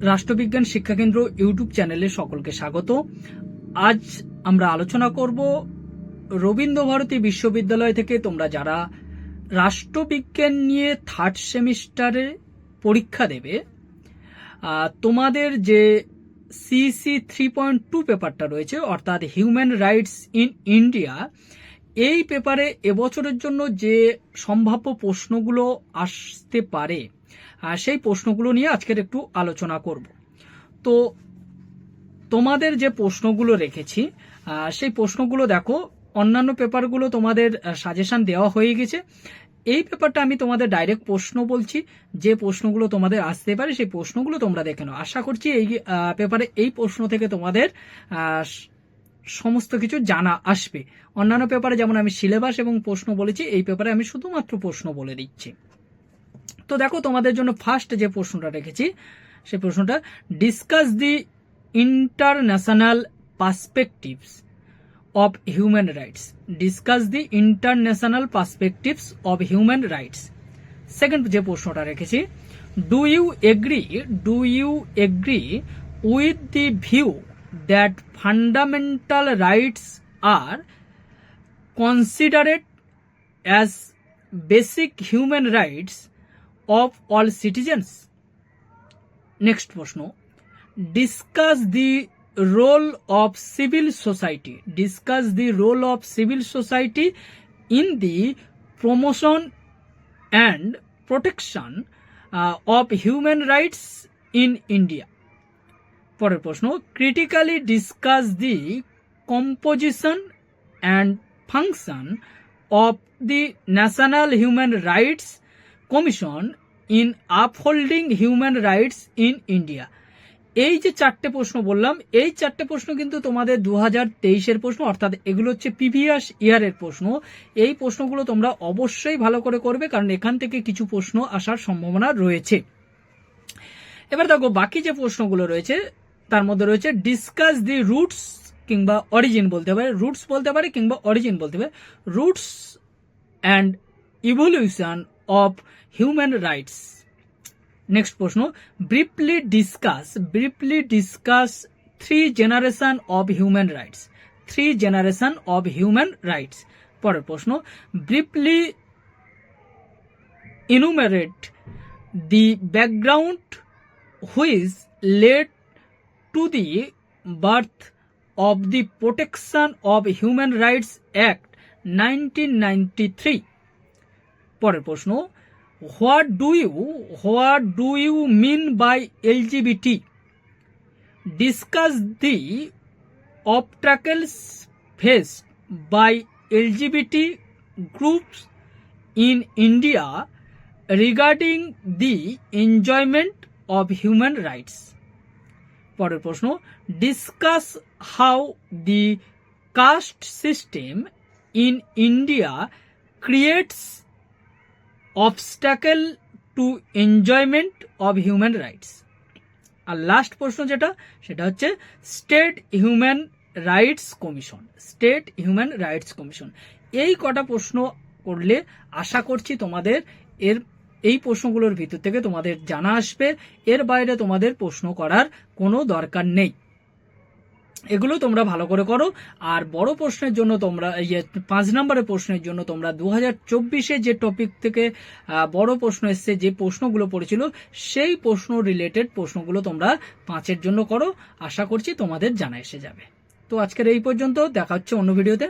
রাষ্ট্রবিজ্ঞান শিক্ষাকেন্দ্র ইউটিউব চ্যানেলে সকলকে স্বাগত। আজ আমরা আলোচনা করব রবীন্দ্রভারতী বিশ্ববিদ্যালয় থেকে তোমরা যারা রাষ্ট্রবিজ্ঞান নিয়ে থার্ড সেমিস্টারে পরীক্ষা দেবে, তোমাদের যে সিসি 3.2 পেপারটা রয়েছে, অর্থাৎ হিউম্যান রাইটস ইন ইন্ডিয়া, এই পেপারে এবছরের জন্য যে সম্ভাব্য প্রশ্নগুলো আসতে পারে সেই প্রশ্নগুলো নিয়ে আজকের একটু আলোচনা করব। তো তোমাদের যে প্রশ্নগুলো রেখেছি সেই প্রশ্নগুলো দেখো, অন্যান্য পেপারগুলো তোমাদের সাজেশন দেওয়া হয়ে গেছে। এই পেপারটা আমি তোমাদের ডাইরেক্ট প্রশ্ন বলছি, যে প্রশ্নগুলো তোমাদের আসতে পারে সেই প্রশ্নগুলো তোমরা দেখে নাও। আশা করছি এই পেপারে এই প্রশ্ন থেকে তোমাদের সমস্ত কিছু জানা আসবে। অন্যান্য পেপারে যেমন আমি সিলেবাস এবং প্রশ্ন বলেছি, এই পেপারে আমি শুধুমাত্র প্রশ্ন বলে দিচ্ছি। তো দেখো, তোমাদের জন্য ফার্স্ট যে প্রশ্নটা রেখেছি সেই প্রশ্নটা, discuss the international perspectives of human rights. Discuss the international perspectives of human rights. Second যে প্রশ্নটা রেখেছি, do you agree with the view that fundamental rights are considered as basic human rights of all citizens? Next প্রশ্ন, discuss the role of civil society. Discuss the role of civil society in the promotion and protection of human rights in India. পরের প্রশ্ন, critically discuss the composition and function of the National Human Rights Commission in upholding human rights in India. এই যে চারটে প্রশ্ন বললাম, এই চারটে প্রশ্ন কিন্তু তোমাদের 2023-এর প্রশ্ন, অর্থাৎ এগুলো হচ্ছে প্রিভিয়াস ইয়ারের প্রশ্ন। এই প্রশ্নগুলো তোমরা অবশ্যই ভালো করে করবে, কারণ এখান থেকে কিছু প্রশ্ন আসার সম্ভাবনা রয়েছে। এবার দেখো, বাকি যে প্রশ্নগুলো রয়েছে তার মধ্যে রয়েছে ডিসকাস দি রুটস কিংবা অরিজিন বলতে পারে, রুটস বলতে পারে কিংবা অরিজিন বলতে পারে, roots and evolution of human rights. Next প্রশ্ন, briefly discuss three generation of human rights. Three generation of human rights. পরের প্রশ্ন, briefly enumerate the background which led to the birth of the Protection of Human Rights Act 1993. পরের প্রশ্ন, What do you mean by LGBT? Discuss the obstacles faced by LGBT groups in India regarding the enjoyment of human rights. পরের প্রশ্ন, Discuss how the caste system in India creates obstacle to enjoyment of human rights. আর last প্রশ্ন যেটা, সেটা হচ্ছে state human rights commission. State human rights commission. এই কটা প্রশ্ন করলে আশা করছি তোমাদের এই প্রশ্নগুলোর ভিতর থেকে তোমাদের জানা আসবে। এর বাইরে তোমাদের প্রশ্ন করার কোনো দরকার নেই। এগুলো তোমরা ভালো করে করো। আর বড় প্রশ্নের জন্য তোমরা 5 নম্বরের প্রশ্নের জন্য তোমরা 2024-এ যে টপিক থেকে বড় প্রশ্ন এসছে, যে প্রশ্নগুলো পড়েছিল, সেই প্রশ্ন রিলেটেড প্রশ্নগুলো তোমরা 5-এর জন্য করো। আশা করছি তোমাদের জানা এসে যাবে। তো আজকের এই পর্যন্ত, দেখা হচ্ছে অন্য ভিডিওতে।